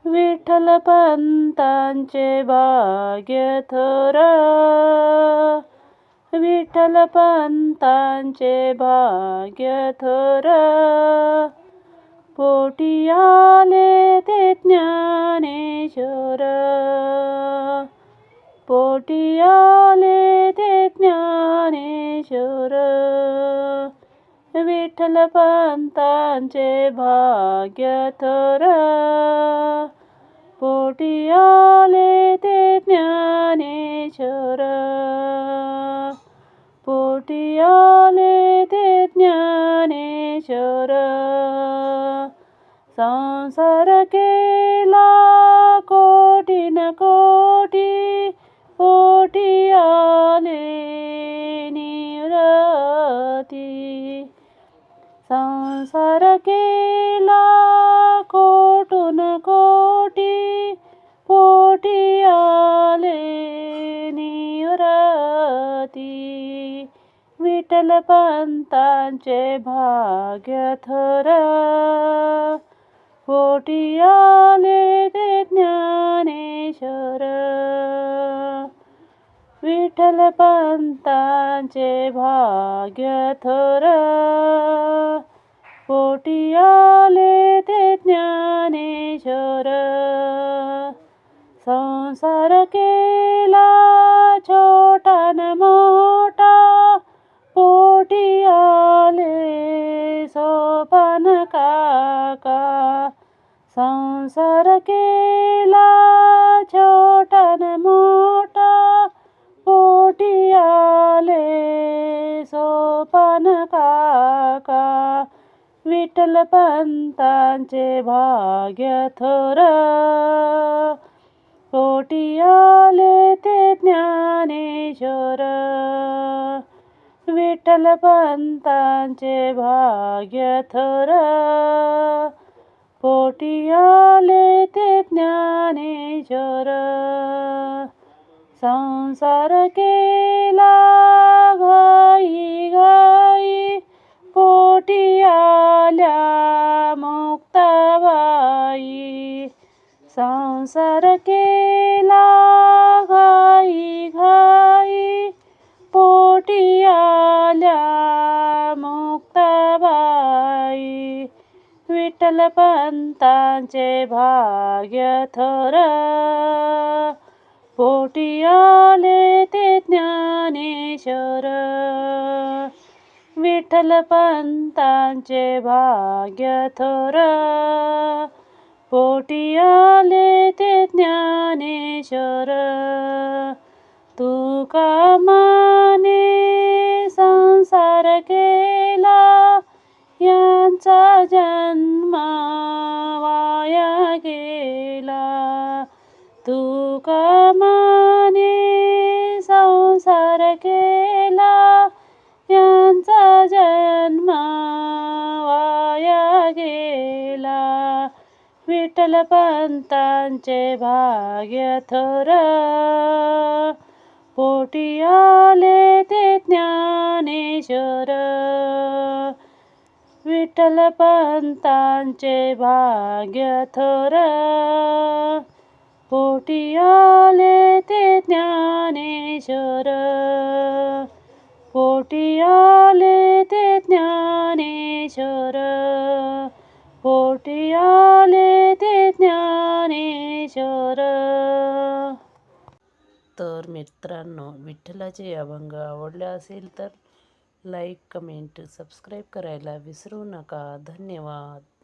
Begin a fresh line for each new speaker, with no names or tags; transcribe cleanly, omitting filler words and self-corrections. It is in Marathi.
विठ्ठलपंतांचे भाग्य थोर, विठ्ठलपंतांचे भाग्य थोर. पोटी आले ते ज्ञानेश्वर, पोटी आले ते ज्ञानेश्वर. विठ्ठलपंतांचे भाग्य थोर, पोटी आले ते ज्ञानेश्वर, पोटी आले ते ज्ञानेश्वर. संसार केला कोटीन कोटी, पोटी आले निवृत्ती. संसार केला कोटून कोटी, पोटी आले निवृत्ती. विठ्ठलपंतांचे भाग्य थोर, पोटी आले ते ज्ञानेश्वर. विठ्ठलपंतांचे भाग्य थोर, पोटी आले ते ज्ञानेश्वर. संसार केला छोटा न मोठा, पोटी आले सोपान काका. संसार केला छोटा न मोठा, पोटी आले सोपान काका. विठ्ठलपंतांचे भाग्य थोर, पोटी आले ते ज्ञानेश्वर. विठ्ठलपंतांचे भाग्य थोर, पोटी आले ते ज्ञानेश्वर. संसार केला घाई घाई, पोटी आल्या मुक्ताबाई. संसार केला घाई घाई, पोटी आल्या मुक्ताबाई. विठ्ठलपंतांचे भाग्य थोर, पोटी आले ते ज्ञानेश्वर. विठ्ठलपंतांचे भाग्य थोर, पोटी आले ते ज्ञानेश्वर. तुका माने संसार केला, यांचा जन्म वाया गेला. तुका माने संसार केला, यांचा जन्म वाया गेला. विठ्ठलपंतांचे भाग्य थोर, पोटी आले ते ज्ञानेश्वर. विठ्ठलपंतांचे भाग्य थोर, पोटी आले ते ज्ञानेश्वर. पोटी आले ते ज्ञानेश्वर, पोटी आले ते ज्ञानेश्वर. तर मित्रांनो, विठ्ठलाचे अभंग आवडले असेल तर लाईक, कमेंट, सबस्क्राईब करायला विसरू नका. धन्यवाद.